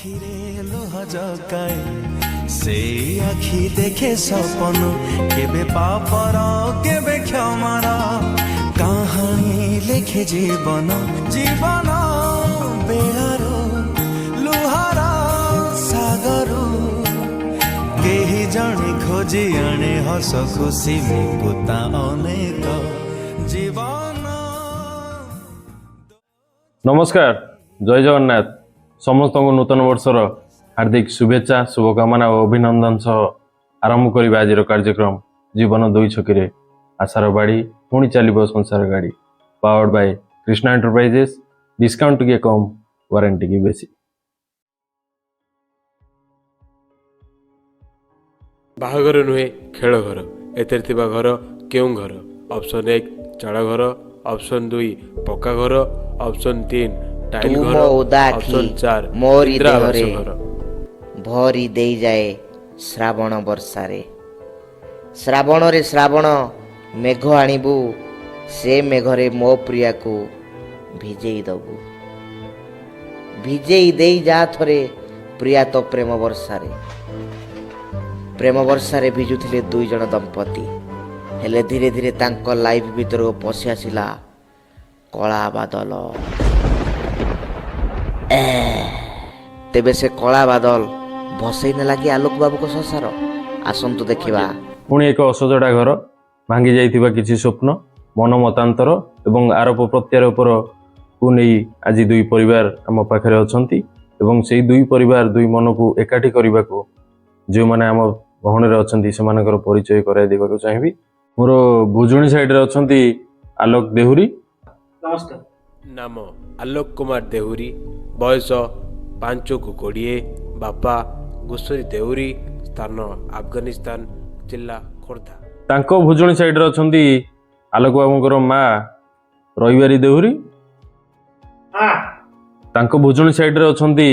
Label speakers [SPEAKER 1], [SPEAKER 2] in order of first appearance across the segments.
[SPEAKER 1] আখিরে লোহ জগায় সেই আখি দেখে স্বপন কেবে পাপর কেবে ক্ষমার কাহানি লেখে জীবন জীবন বেড়ার লুহার সাগর কেহি জনে খোঁজি আনে হস খুশি মুকুতা অনেক জীবন।
[SPEAKER 2] नमस्कार जय जगन्नाथ समस्त नूतन वर्षर हार्दिक शुभेच्छा शुभकामना और अभिनंदन सह आरंभ करबा आज कार्यक्रम जीवन दुई छकी आशार बाड़ी पुणी चलो संसार गाड़ी powered by Krishna enterprises discount टिके कम वारंटी की बेसी।
[SPEAKER 3] बाहाघर नुहे खेल घर एथेर थिबा घर केउं घर ऑप्शन 1 चाल घर ऑप्शन 2 पक्का घर ऑप्शन 3 टाइल घर ऑप्शन 4
[SPEAKER 4] मोरी
[SPEAKER 3] इंदिरा आवास
[SPEAKER 4] देहरे
[SPEAKER 3] घर।
[SPEAKER 4] भरी देई जाए श्रावण वर्षारे श्रावण रे श्रावण मेघ आनिबू से मेघरे मो प्रिया को भिजेई दबू भिजेई देई जा थरे प्रिया तो प्रेम वर्षारे भिजुथिले दुई जन दंपति हेले धीरे धीरे तांको लाइफ भीतर को पशि आसिला कला बादल। तेबे से कला बादल भसई न लगी आलोक बाबू को संसार आसंतु देखिबा
[SPEAKER 2] पुणी एक असजड़ा घर भांगी जाइथिबा किछि स्वप्न मन मतांतर एवं आरोप प्रत्यारोप को नहीं आज दुई परिवार आम पाखरे अछंती एवं सेई दुई परिवार दुई मन को एकाठी करबा को जो माने आम भवण रे अछंती सेमानकर परिचय कराय देबा को चाहिबी। मोर भुजुणी साइड रे अछंती आलोक देहुरी।
[SPEAKER 5] नमस्कार।
[SPEAKER 3] नाम आलोक कुमार देहुरी बयस 5 को 20 बापा घुसुरी देहुरी स्थान अफगानिस्तान जिला खोर्धा।
[SPEAKER 2] तांको भुजुणी साइड रे अछंती आलोक बाबूଙ୍କର माँ रविवारी देहुरी। तांको भुजुणी साइड रे अछंती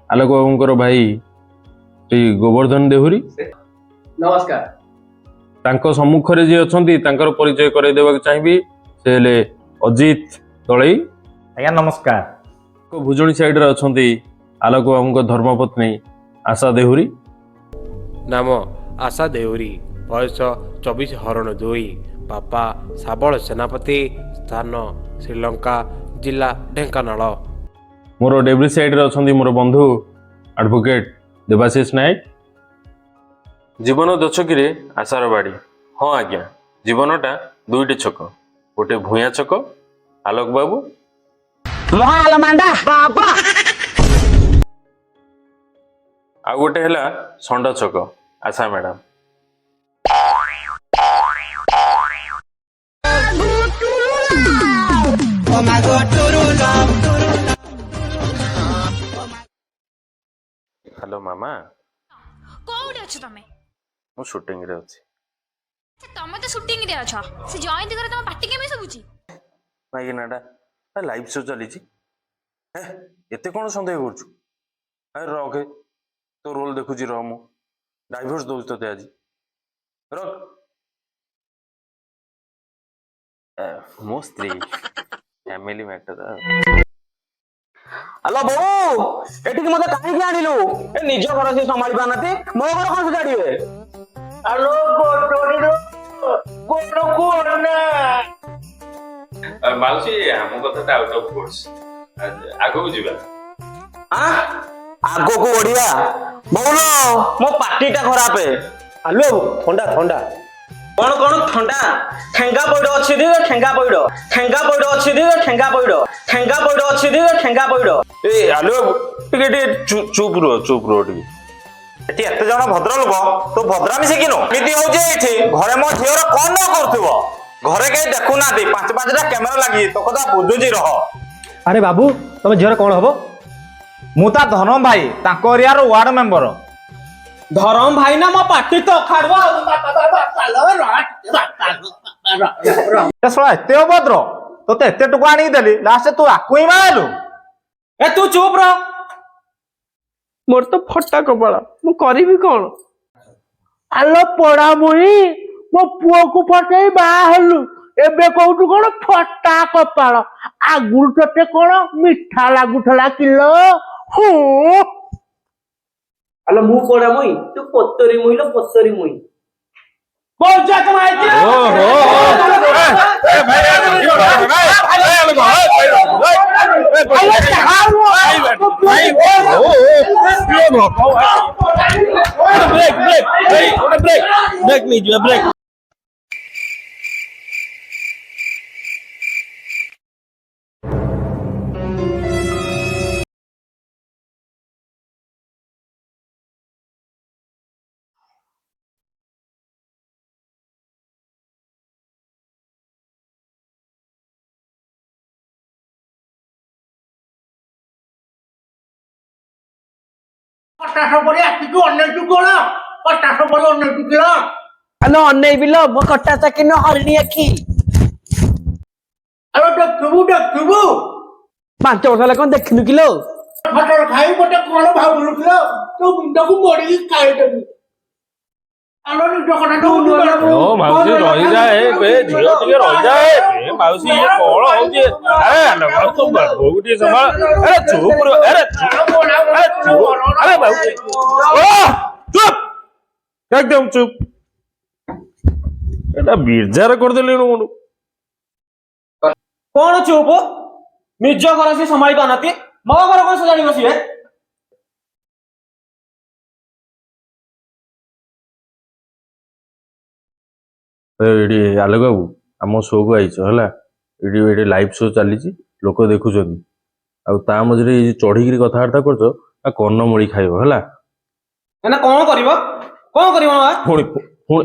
[SPEAKER 2] आलोक बाबूଙ୍କର भाई श्री गोवर्धन देहुरी।
[SPEAKER 5] नमस्कार।
[SPEAKER 2] तांको सम्मुखरे जे अछंती तांकर परिचय कराइ देबाक चाहिबी से हेले अजित दळई।
[SPEAKER 5] आज्ञा नमस्कार।
[SPEAKER 2] को भुजुणी साइड रे अछंती आलोक बाबूଙ୍କ धर्मपत्नी आशा देहुरी।
[SPEAKER 3] नाम आशा देहुरी बयस 24 हरण 2 बापा साबल सेनापति स्थान श्रीलंका जिला ढेंकानाल।
[SPEAKER 2] मोर डेब्री साइड रे अछंती मोर बंधु एडवोकेट देवाशीष नायक। जीवन दछकी रे आशार बाड़ी। हाँ आज्ञा जीवनटा दुईटी छक गोटे भूया छक आलोक बाबू आ गोटे हैला संडा छक आशा मैडम। हेलो मामा
[SPEAKER 6] कोउडे अछ तमे
[SPEAKER 2] मु शूटिंग रे अछि।
[SPEAKER 6] तमे तो शूटिंग रे अछ से जॉइंट करे तमे पार्टी केमे सबुची
[SPEAKER 2] माइक नाडा लाइव शो चली एते कौन सन्देह करछु। अरे रखे तो रोल देखुची रह मु डाइभोर्स दउछ तते आज रख मो स्त्री फैमिली मैटर।
[SPEAKER 5] हेलो बो एठी मते काहे के आनिलु ए निज घर से संभाली पानाते मो घर कोन से जाडिबे। हेलो गोटोडी रो गोटो कोना
[SPEAKER 2] मालसी हम कथा आउट ऑफ कोर्स आगो जीवा।
[SPEAKER 5] हां आगो को ओडिया बोलो मो पार्टीटा खराब है। हेलो ठंडा ठंडा कौन कौन ठंडा ठेंगा पइडो अछि दे ठेंगा पइडो अछि दे ठेंगा पइडो अछि दे ठेंगा पइडो।
[SPEAKER 2] ए हेलो टिके चुप रो टिके
[SPEAKER 5] एटी एते जण भद्र लोक तो भद्रामी से किनो एमिति हो जे एठी घरे मो झियर कोन न करथुबो घरे के देखु ना दे 5-5टा कैमरा लागि तो कदा बुझुजी रह।
[SPEAKER 7] अरे बाबू तुम झीर कौन हबो
[SPEAKER 5] मु ता धरम भाई ताको एरिया रो वार्ड मेंबर धरम भाई ना मो पार्टी तो खाड़वा ए सळा एते अभद्र तोते एते टुकु आनी देली लास्ट तू आकु ही मारलु। ए तू चुप रह मोर तो फटा कपाळ मु करबी कोन।
[SPEAKER 7] आलो पड़ा मुई मो पुओ को फटई बा हलु एबे कोउटु कोन फटा कपाळ आगुर तते कोन मिठा लागुथला किलो हो
[SPEAKER 5] ଆଲୋ ମୁଁ ପଡା ମୁଇଁ ତୁ ପତରି ମୁଇଁ ଲୋ ପତରି ମୁଇଁ
[SPEAKER 7] ପଞ୍ଚାୟତ ମାଇତି ପଟାଶ ପରି ଆଖିକୁ ଅନେଇଛୁ କଣ ପଟାଶ ପରି ଅନେଇଛୁ କିଲ
[SPEAKER 5] ଆଲୋ ଅନେଇବି ଲୋ ମୋ କଟା ଚାକିନ ହରିଣୀ ଆଖି
[SPEAKER 7] ଆଲୋ ଦେଖିବୁ
[SPEAKER 5] 5 ବର୍ଷ ହେଲା କଣ ଦେଖିନୁ କିଲୋ
[SPEAKER 7] ଫଟର ଖାଇ ଗୋଟେ କଣ ଭାବୁଛୁ କିଲ ତୋ ମୁଣ୍ଡକୁ ମୋଡ଼ିକି ଖାଇଦେବି ଆଲୋ ନିଜ କଥା
[SPEAKER 2] ଓ ମାଉସୀ ରହିଯାଏ ବେ ଝିଅ ଟିକେ ରହିଯାଏ ଏ ମାଉସୀ ଇଏ କଣ ହଉଛି ଆରେ ଆଲୋ ତୁ ବୋଉ ଟିକେ ସମ୍ଭାଳ ଆରେ ଚୁପ ର ଆରେ ଚୁପ ଆରେ ମାଉସୀ ଓ ଚୁପ একদম চুপ এটা ବିଜାର କରିଦେଲେଣି ମୁଣ୍ଡ
[SPEAKER 5] କଣ ଚୁପ ନିଜ ଘର ସେ ସମ୍ଭାଳି ପାରୁନାହାନ୍ତି ମୋ ଘର କଣ ସଜାଡି ବସିବେ
[SPEAKER 2] ଏଇଠି ଆଲୋକ ବାବୁ ଆମ ଶୋକୁ ଆଇଛ ହେଲା ଏଇଠି ଲାଇଭ ଶୋ ଚାଲିଛି ଲୋକ ଦେଖୁଛନ୍ତି ଆଉ ତା ମଝିରେ ଏଇ ଚଢିକିରି କଥାବାର୍ତ୍ତା କରୁଛ ଆଉ କର୍ଣ୍ଣମୂଳି ଖାଇବ ହେଲା
[SPEAKER 5] ଏନା କଣ କରିବ ମା
[SPEAKER 2] ପୁଣି ପୁଣି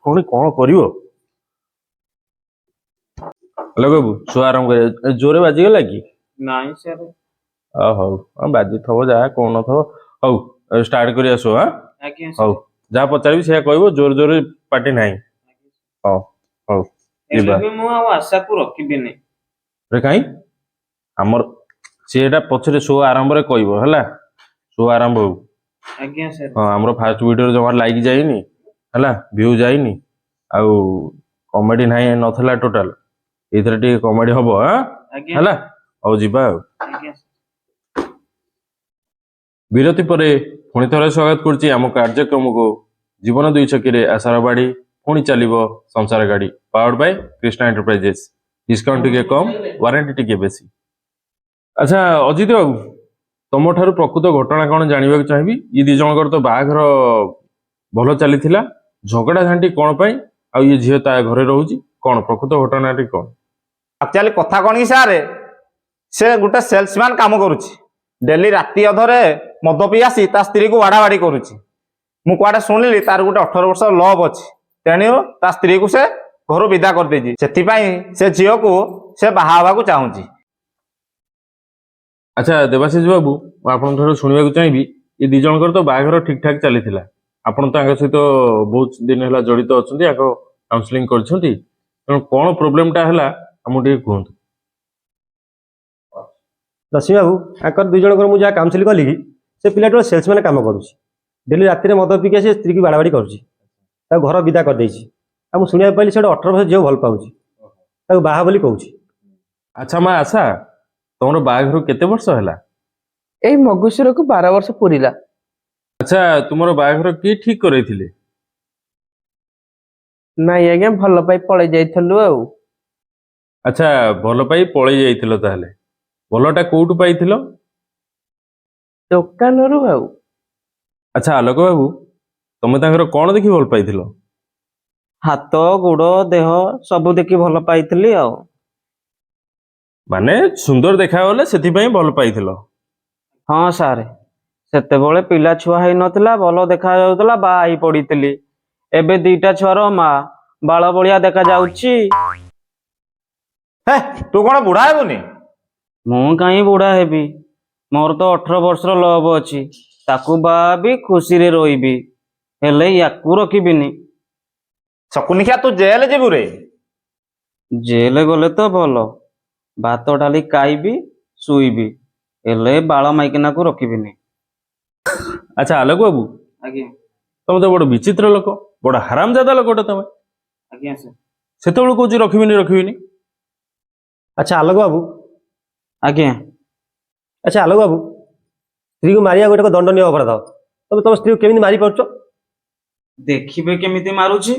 [SPEAKER 2] ପୁଣି କଣ କରିବ ଆଲୋକ ବାବୁ ଶୋ ଆରମ୍ଭ କରିବା ଜୋରେ ବାଜିଗଲା କି
[SPEAKER 5] ନାଇଁ ସାର୍
[SPEAKER 2] ହଉ ବାଜିଥିବ ଯାହା କହୁନଥିବ ହଉ ଷ୍ଟାର୍ଟ କରିବା ଶୋ
[SPEAKER 5] ଆଜ୍ଞା
[SPEAKER 2] ହଉ ଯାହା ପଚାରିବି ସେଇଆ କହିବ ଜୋରେ ଜୋରେ ପାଟି ନାହିଁ ହଉ ହଉ ଯିବା
[SPEAKER 5] ମୁଁ ଆଉ ଆଶାକୁ ରଖିବିନି
[SPEAKER 2] ରେ କାଇଁ ଆମର ସେଟା ପଛରେ ଶୋ ଆରମ୍ଭରେ କହିବ ହେଲା ଶୋ ଆରମ୍ଭ ହଉ
[SPEAKER 5] ଆଜ୍ଞା ସାର୍
[SPEAKER 2] ହଁ ଆମର ଫାଷ୍ଟ ଭିଡିଓରେ ଜମା ଲାଇକ୍ ଯାଇନି ହେଲା ଭିଉ ଯାଇନି ଆଉ କମେଡି ନାହିଁ ନଥିଲା ଟୋଟାଲ ଏଇଥିରେ ଟିକେ କମେଡି ହବ ହେଲା ହଉ ଯିବା ଆଉ ବିରତି ପରେ ପୁଣି ଥରେ ସ୍ୱାଗତ କରୁଛି ଆମ କାର୍ଯ୍ୟକ୍ରମକୁ ଜୀବନ ଦୁଇ ଛକିରେ ଆଶାର ବାଡି ପୁଣି ଚାଲିବ ସଂସାର ଗାଡି powered Bai Krishna enterprises discount ଟିକେ କମ ୱାରେଣ୍ଟି ଟିକେ ବେଶୀ ଆଚ୍ଛା ଅଜିତ ବାବୁ ତମ ଠାରୁ ପ୍ରକୃତ ଘଟଣା କଣ ଜାଣିବାକୁ ଚାହିଁବି ଇଏ ଦି ଜଣଙ୍କର ତ ବାହାଘର ଭଲ ଚାଲିଥିଲା ଝଗଡା ଝାଣ୍ଟି କଣ ପାଇଁ ଆଉ ଇଏ ଝିଅ ତା ଘରେ ରହୁଛି କଣ ପ୍ରକୃତ ଘଟଣାଟି କଣ
[SPEAKER 8] ଆକ୍ଚୁଆଲି କଥା କଣ କି ସାର୍ ସେ ଗୋଟେ ସେଲ୍ସମ୍ୟାନ୍ କାମ କରୁଛି ଡେଲି ରାତି ଅଧରେ ମଦ ପିଇ ଆସି ତା ସ୍ତ୍ରୀକୁ ବାଡାବାଡି କରୁଛି ମୁଁ କୁଆଡେ ଶୁଣିଲି ତାର ଗୋଟେ 18 ବର୍ଷ ଲଭ୍ ଅଛି ତେଣୁ ତା ସ୍ତ୍ରୀକୁ ସେ ଘରୁ ବିଦା କରିଦେଇଛି ସେଥିପାଇଁ ସେ ଝିଅକୁ ସେ ବାହା ହେବାକୁ ଚାହୁଁଛି
[SPEAKER 2] ଆଚ୍ଛା ଦେବାଶିଷ ବାବୁ ମୁଁ ଆପଣଙ୍କ ଠାରୁ ଶୁଣିବାକୁ ଚାହିଁବି ଏ ଦି ଜଣଙ୍କର ତ ବାହାଘର ଠିକ ଠାକ ଚାଲିଥିଲା ଆପଣ ତ ତାଙ୍କ ସହିତ ବହୁତ ଦିନ ହେଲା ଜଡିତ ଅଛନ୍ତି ଆଗ କାଉନସିଲିଂ କରିଛନ୍ତି ତେଣୁ କଣ ପ୍ରୋବ୍ଲେମଟା ହେଲା ଆମକୁ ଟିକେ କୁହନ୍ତୁ
[SPEAKER 9] ରଶ୍ମି ବାବୁ ଆଙ୍କର 2 ଜଣଙ୍କର ମୁଁ ଯାହା କାଉନସିଲ କଲି କି ସେ ପିଲାଟି ସେଲ୍ସମ୍ୟାନ୍ କାମ କରୁଛି ଡେଲି ରାତିରେ ମଦ ପିକି ଆସି ସ୍ତ୍ରୀକି ବାଡ଼ାବାଡ଼ି କରୁଛି ତାକୁ ଘର ବିଦା କରିଦେଇଛି ଆଉ ମୁଁ ଶୁଣିବାକୁ ପାଇଲି ସେ ଗୋଟେ 18 ବର୍ଷ ଝିଅ ଭଲ ପାଉଛି ତାକୁ ବାହା ବୋଲି କହୁଛି
[SPEAKER 2] ଆଚ୍ଛା ମା ଆଶା ତମର ବାହାଘର କେତେ ବର୍ଷ ହେଲା
[SPEAKER 10] ଏଇ ମଗୁସୁରକୁ 12 ବର୍ଷ ପୁରିଲା
[SPEAKER 2] ଆଚ୍ଛା ତୁମର ବାହାଘର କିଏ ଠିକ କରେଇଥିଲେ
[SPEAKER 10] ନାଇଁ ଆଜ୍ଞା ଭଲ ପାଇ ପଳେଇ ଯାଇଥିଲୁ ଆଉ
[SPEAKER 2] ଆଚ୍ଛା ଭଲ ପାଇ ପଳେଇ ଯାଇଥିଲ ତାହେଲେ ଭଲଟା କୋଉଠୁ ପାଇଥିଲ
[SPEAKER 10] ଦୋକାନରୁ ଆଉ
[SPEAKER 2] ଆଚ୍ଛା ଆଲୋକ ବାବୁ ତମେ ତାଙ୍କର କଣ ଦେଖି ଭଲ ପାଇଥିଲ
[SPEAKER 5] ହାତ ଗୋଡ ଦେହ ସବୁ ଦେଖି ଭଲ ପାଇଥିଲି ଆଉ
[SPEAKER 2] ମାନେ ସୁନ୍ଦର ଦେଖାଗଲେ ସେଥିପାଇଁ ଭଲ ପାଇଥିଲ
[SPEAKER 5] ହଁ ସାର୍ ସେତେବେଳେ ପିଲା ଛୁଆ ହେଇନଥିଲା ଭଲ ଦେଖା ଯାଉଥିଲା ବାହା ହେଇ ପଡିଥିଲି ଏବେ 2ଟା ଛୁଆର ମା ବାଳ ବଳିଆ ଦେଖା ଯାଉଛି
[SPEAKER 8] ହେ ତୁ କଣ ବୁଢା ହେବୁନି
[SPEAKER 5] ମୁଁ କାହିଁ ବୁଢା ହେବି ମୋର ତ 18 ବର୍ଷର ଲଭ୍ ଅଛି ତାକୁ ବାହା ହେବି ଖୁସିରେ ରହିବି ହେଲେ ୟାକୁ ରଖିବିନି
[SPEAKER 8] ଶକୁନିଖିଆ ତୁ ଜେଲ ଯିବୁ ରେ
[SPEAKER 5] ଜେଲ ଗଲେ ତ ଭଲ ଭାତ ଡାଲି ଖାଇବି ଶୋଇବି ହେଲେ ବାଳ ମାଇକିନାକୁ ରଖିବିନି
[SPEAKER 2] ଆଚ୍ଛା ଆଲୋକ ବାବୁ
[SPEAKER 5] ଆଜ୍ଞା
[SPEAKER 2] ତମେ ତ ବଡ ବିଚିତ୍ର ଲୋକ ବଡ ହାରାମଜାଦା ଲୋକଟା ତମେ
[SPEAKER 5] ଆଜ୍ଞା ସାର୍
[SPEAKER 2] ସେତେବେଳେ କହୁଛି ରଖିବିନି
[SPEAKER 9] ଆଚ୍ଛା ଆଲୋକ ବାବୁ
[SPEAKER 5] ଆଜ୍ଞା
[SPEAKER 9] ଆଚ୍ଛା ଆଲୋକ ବାବୁ ସ୍ତ୍ରୀକୁ ମାରିବା ଗୋଟେ ଦଣ୍ଡନୀୟ ଅପରାଧ। ତମେ ତମ ସ୍ତ୍ରୀକୁ କେମିତି ମାରି ପାରୁଛ?
[SPEAKER 5] ଦେଖିବେ କେମିତି ମାରୁଛି।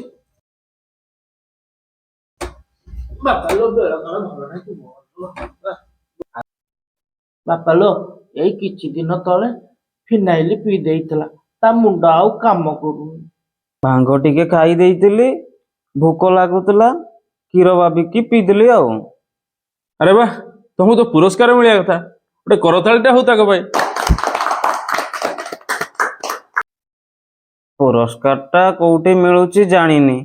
[SPEAKER 7] ବାପାଲୋ ଏଇ କିଛି ଦିନ ତଳେ ଫିନାଇଲ ପିଇ ଦେଇଥିଲା, ତା ମୁଣ୍ଡ ଆଉ କାମ କରୁନି।
[SPEAKER 5] ଭାଙ୍ଗ ଟିକେ ଖାଇ ଦେଇଥିଲି, ଭୋକ ଲାଗୁଥିଲା, କ୍ଷୀର ଭାବିକି ପିଇଦେଲି ଆଉ।
[SPEAKER 2] ଆରେ ବା, ତମକୁ ତ ପୁରସ୍କାର ମିଳିବା କଥା। ଗୋଟେ କରତାଳିଟା ହଉ ତାଙ୍କ ପାଇଁ।
[SPEAKER 5] ପୁରସ୍କାରଟା କୋଉଠି ମିଳୁଛି ଜାଣିନି,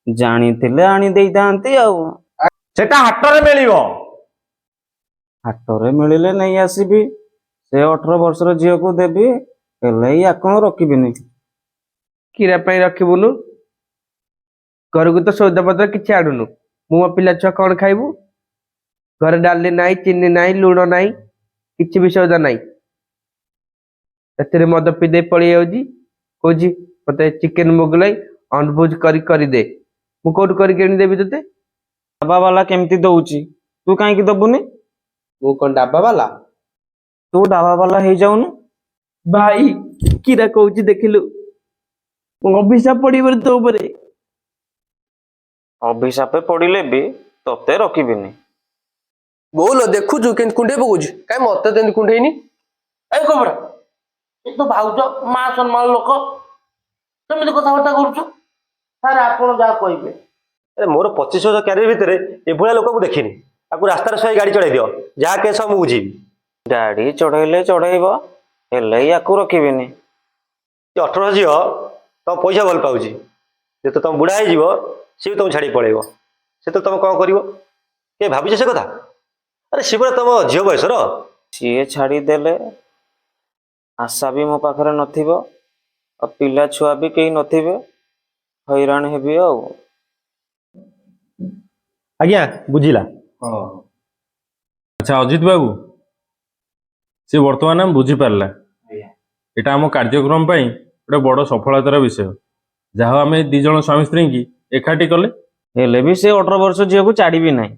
[SPEAKER 5] ଜାଣିଥିଲେ ଆଣି ଦେଇଥାନ୍ତି ଆଉ।
[SPEAKER 8] ସେଟା ହାଟରେ ମିଳିବ।
[SPEAKER 5] ହାଟରେ ମିଳିଲେ ନେଇ ଆସିବି। ସେ 18 ବର୍ଷର ଝିଅକୁ ଦେବି, ହେଲେ ୟାକୁ ରଖିବିନି।
[SPEAKER 10] କିରା ପାଇଁ ରଖିବୁନୁ? ଘରକୁ ତ ସୌଦାପତ୍ର କିଛି ଆଣୁନୁ। ମୁଁ ମୋ ପିଲା ଛୁଆ କଣ ଖାଇବୁ? ଘରେ ଡାଲି ନାହିଁ, ଚିନି ନାହିଁ, ଲୁଣ ନାହିଁ, କିଛି ବି ସୌଦା ନାହିଁ। ସେଥିରେ ମଦ ପିଇ ଦେଇ ପଳେଇ ଯାଉଛି, କହୁଛି ମତେ ଚିକେନ ମୋଗলাই ଅନଭୁଜ କରିଦେ। ମୁଁ କୋଉଠୁ କରିକି ଆଣି ଦେବି ତତେ?
[SPEAKER 5] ଡାବା ବାଲା କେମିତି ଦଉଛି, ତୁ କାହିଁକି ଦବୁନି?
[SPEAKER 10] ମୁଁ କଣ ଡାବା ବାଲା?
[SPEAKER 5] ତୁ ଡାବା ବାଲା ହେଇଯାଉନୁ।
[SPEAKER 10] ଭାଇ କିରା କହୁଛି ଦେଖିଲୁ, ଅଭିଶାପ ପଡିବରେ ତୋ ଉପରେ।
[SPEAKER 5] ଅଭିଶାପେ ପଡିଲେ ବି ତତେ ରଖିବିନି।
[SPEAKER 11] ବୋଉଲ ଦେଖୁଛୁ କେମିତି କୁଣ୍ଡେଇ ପକଉଛି, କାଇଁ ମତେ ତ ଏମିତି କୁଣ୍ଡେଇନି।
[SPEAKER 7] ଏ କବରା, ଏ ତ ଭାଉଜ ମା ସମ୍ମାନ ଲୋକ, କେମିତି କଥାବାର୍ତ୍ତା କରୁଛୁ? ସାର୍ ଆପଣ ଯାହା କହିବେ।
[SPEAKER 9] ମୋର 25,000 କ୍ୟାରିୟର ଭିତରେ ଏଭଳିଆ ଲୋକ ମୁଁ ଦେଖିନି। ତାକୁ ରାସ୍ତାରେ ଶୋଇ ଗାଡ଼ି ଚଢ଼େଇ ଦିଅ, ଯାହା କେସ ମୁଁ ବୁଝିବି।
[SPEAKER 5] ଗାଡି ଚଢେଇଲେ ଚଢେଇବ, ହେଲେ ୟାକୁ ରଖିବିନି।
[SPEAKER 9] 18 ଝିଅ ତମ ପଇସା ଭଲ ପାଉଛି, ଯେତେ ତମ ବୁଢା ହେଇଯିବ ସିଏ ବି ତମକୁ ଛାଡିକି ପଳେଇବ। ସେତେବେଳେ ତମେ କଣ କରିବ? କେ ଭାବିଛ ସେ କଥା? ଆରେ ସିଏ ପୁରା ତମ ଝିଅ ବୟସର।
[SPEAKER 5] ସିଏ ଛାଡିଦେଲେ ଆଶା ବି ମୋ ପାଖରେ ନଥିବ, ଆଉ ପିଲା ଛୁଆ ବି କେହି ନଥିବେ, ହଇରାଣ ହେବି ଆଉ।
[SPEAKER 9] ଆଜ୍ଞା ବୁଝିଲା।
[SPEAKER 2] ଆଚ୍ଛା ଅଜିତ ବାବୁ, ସେ ବର୍ତ୍ତମାନ ଆମେ ବୁଝିପାରିଲା। ଏଇଟା ଆମ କାର୍ଯ୍ୟକ୍ରମ ପାଇଁ ଗୋଟେ ବଡ ସଫଳତାର ବିଷୟ। ଯାହା ହଉ ଆମେ 2 ଜଣ ସ୍ୱାମୀ ସ୍ତ୍ରୀଙ୍କି ଏକାଠି କଲେ।
[SPEAKER 5] ହେଲେ ବି ସେ 18 ବର୍ଷ ଝିଅକୁ ଛାଡିବି ନାହିଁ।